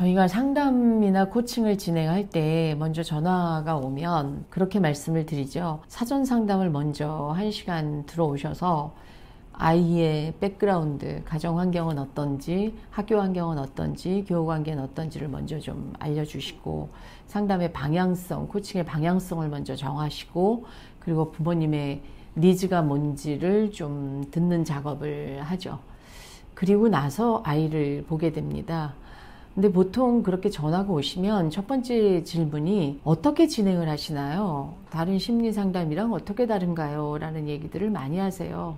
저희가 상담이나 코칭을 진행할 때 먼저 전화가 오면 그렇게 말씀을 드리죠. 사전 상담을 먼저 1시간 들어오셔서 아이의 백그라운드, 가정 환경은 어떤지, 학교 환경은 어떤지, 교육 환경은 어떤지를 먼저 좀 알려주시고, 상담의 방향성, 코칭의 방향성을 먼저 정하시고, 그리고 부모님의 니즈가 뭔지를 좀 듣는 작업을 하죠. 그리고 나서 아이를 보게 됩니다. 근데 보통 그렇게 전화가 오시면 첫 번째 질문이 어떻게 진행을 하시나요? 다른 심리 상담이랑 어떻게 다른가요? 라는 얘기들을 많이 하세요.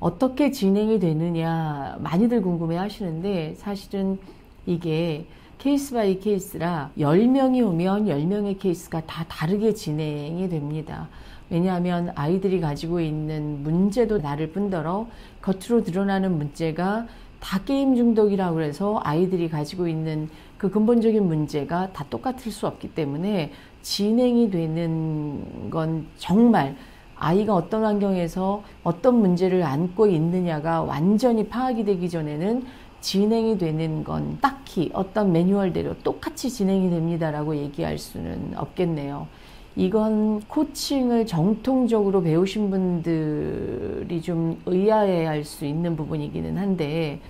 어떻게 진행이 되느냐 많이들 궁금해 하시는데, 사실은 이게 케이스 바이 케이스라 10명이 오면 10명의 케이스가 다 다르게 진행이 됩니다. 왜냐하면 아이들이 가지고 있는 문제도 다를 뿐더러 겉으로 드러나는 문제가 다 게임 중독이라고 해서 아이들이 가지고 있는 그 근본적인 문제가 다 똑같을 수 없기 때문에 진행이 되는 건 정말 아이가 어떤 환경에서 어떤 문제를 안고 있느냐가 완전히 파악이 되기 전에는 진행이 되는 건 딱히 어떤 매뉴얼대로 똑같이 진행이 됩니다라고 얘기할 수는 없겠네요. 이건 코칭을 정통적으로 배우신 분들이 좀 의아해할 수 있는 부분이기는 한데,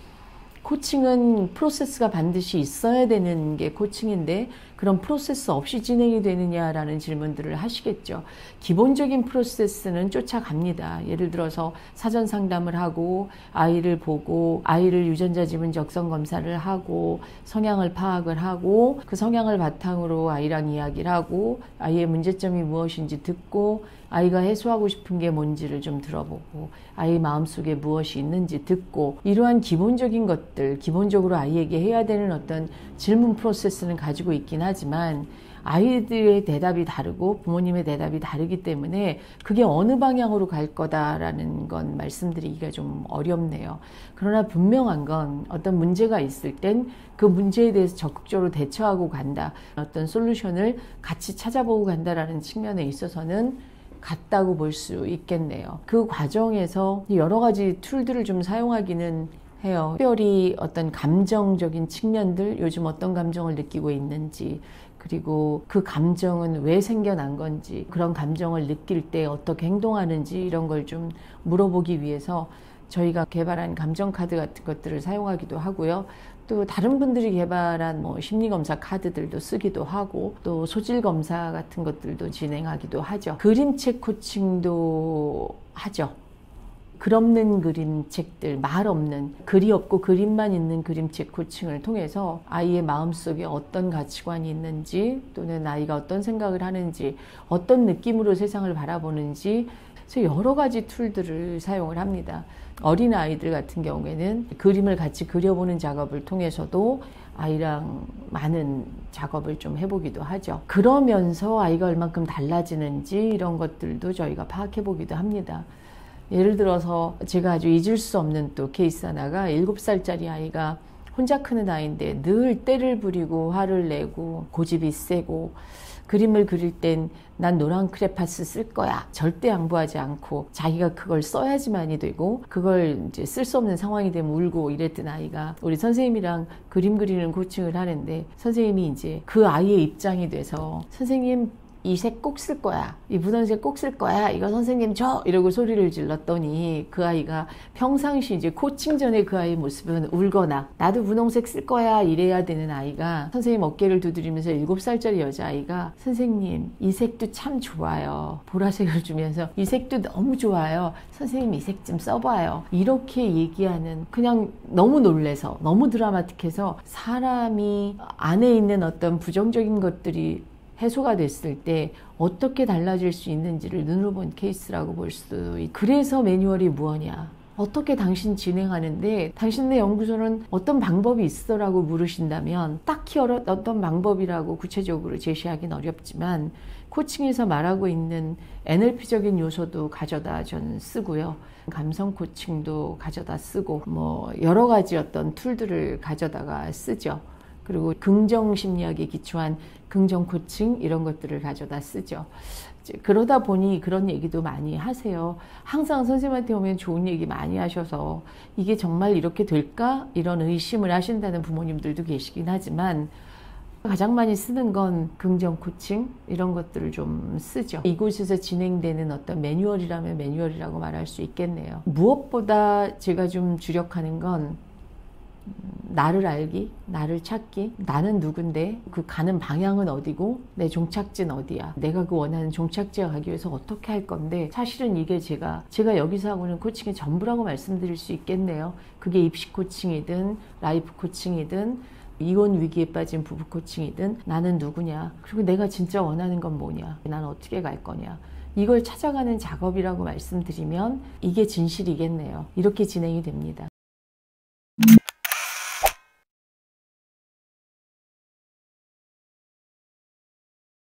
코칭은 프로세스가 반드시 있어야 되는 게 코칭인데 그런 프로세스 없이 진행이 되느냐라는 질문들을 하시겠죠. 기본적인 프로세스는 쫓아갑니다. 예를 들어서 사전 상담을 하고 아이를 보고 아이를 유전자 지문 적성 검사를 하고 성향을 파악을 하고 그 성향을 바탕으로 아이랑 이야기를 하고 아이의 문제점이 무엇인지 듣고 아이가 해소하고 싶은 게 뭔지를 좀 들어보고 아이 마음속에 무엇이 있는지 듣고, 이러한 기본적인 것들, 기본적으로 아이에게 해야 되는 어떤 질문 프로세스는 가지고 있긴 하지만 아이들의 대답이 다르고 부모님의 대답이 다르기 때문에 그게 어느 방향으로 갈 거다라는 건 말씀드리기가 좀 어렵네요. 그러나 분명한 건 어떤 문제가 있을 땐 그 문제에 대해서 적극적으로 대처하고 간다, 어떤 솔루션을 같이 찾아보고 간다라는 측면에 있어서는 같다고 볼 수 있겠네요. 그 과정에서 여러 가지 툴들을 좀 사용하기는 해요. 특별히 어떤 감정적인 측면들, 요즘 어떤 감정을 느끼고 있는지, 그리고 그 감정은 왜 생겨난 건지, 그런 감정을 느낄 때 어떻게 행동하는지, 이런 걸 좀 물어보기 위해서 저희가 개발한 감정 카드 같은 것들을 사용하기도 하고요. 또 다른 분들이 개발한 심리검사 카드들도 쓰기도 하고, 또 소질검사 같은 것들도 진행하기도 하죠. 그림책 코칭도 하죠. 글 없는 그림책들, 말 없는, 글이 없고 그림만 있는 그림책 코칭을 통해서 아이의 마음속에 어떤 가치관이 있는지, 또는 아이가 어떤 생각을 하는지, 어떤 느낌으로 세상을 바라보는지, 그래서 여러 가지 툴들을 사용을 합니다. 어린 아이들 같은 경우에는 그림을 같이 그려보는 작업을 통해서도 아이랑 많은 작업을 좀 해보기도 하죠. 그러면서 아이가 얼만큼 달라지는지 이런 것들도 저희가 파악해보기도 합니다. 예를 들어서 제가 아주 잊을 수 없는 또 케이스 하나가, 7살짜리 아이가 혼자 크는 아이인데 늘 떼를 부리고 화를 내고 고집이 세고, 그림을 그릴 땐 난 노란 크레파스 쓸 거야 절대 양보하지 않고 자기가 그걸 써야지만이 되고, 그걸 이제 쓸 수 없는 상황이 되면 울고 이랬던 아이가 우리 선생님이랑 그림 그리는 코칭을 하는데, 선생님이 이제 그 아이의 입장이 돼서 선생님 이 색 꼭 쓸 거야, 이 분홍색 꼭 쓸 거야, 이거 선생님 줘, 이러고 소리를 질렀더니 그 아이가 평상시 이제 코칭 전에 그 아이의 모습은 울거나 나도 분홍색 쓸 거야 이래야 되는 아이가 선생님 어깨를 두드리면서 7살짜리 여자아이가 선생님 이 색도 참 좋아요, 보라색을 주면서 이 색도 너무 좋아요, 선생님 이 색 좀 써봐요, 이렇게 얘기하는, 그냥 너무 놀래서, 너무 드라마틱해서 사람이 안에 있는 어떤 부정적인 것들이 해소가 됐을 때 어떻게 달라질 수 있는지를 눈으로 본 케이스라고 볼 수도 있고, 그래서 매뉴얼이 무엇이냐, 어떻게 당신 진행하는데 당신네 연구소는 어떤 방법이 있어라고 물으신다면 딱히 어떤 방법이라고 구체적으로 제시하기는 어렵지만 코칭에서 말하고 있는 NLP적인 요소도 가져다 저는 쓰고요. 감성 코칭도 가져다 쓰고 여러 가지 어떤 툴들을 가져다가 쓰죠. 그리고 긍정 심리학에 기초한 긍정 코칭 이런 것들을 가져다 쓰죠. 그러다 보니 그런 얘기도 많이 하세요. 항상 선생님한테 오면 좋은 얘기 많이 하셔서 이게 정말 이렇게 될까? 이런 의심을 하신다는 부모님들도 계시긴 하지만 가장 많이 쓰는 건 긍정 코칭 이런 것들을 좀 쓰죠. 이곳에서 진행되는 어떤 매뉴얼이라면 매뉴얼이라고 말할 수 있겠네요. 무엇보다 제가 좀 주력하는 건 나를 알기, 나를 찾기, 나는 누군데 그 가는 방향은 어디고 내 종착지는 어디야, 내가 그 원하는 종착지에 가기 위해서 어떻게 할 건데, 사실은 이게 제가 여기서 하고 있는 코칭의 전부라고 말씀드릴 수 있겠네요. 그게 입시 코칭이든 라이프 코칭이든 이혼 위기에 빠진 부부 코칭이든 나는 누구냐, 그리고 내가 진짜 원하는 건 뭐냐, 난 어떻게 갈 거냐, 이걸 찾아가는 작업이라고 말씀드리면 이게 진실이겠네요. 이렇게 진행이 됩니다.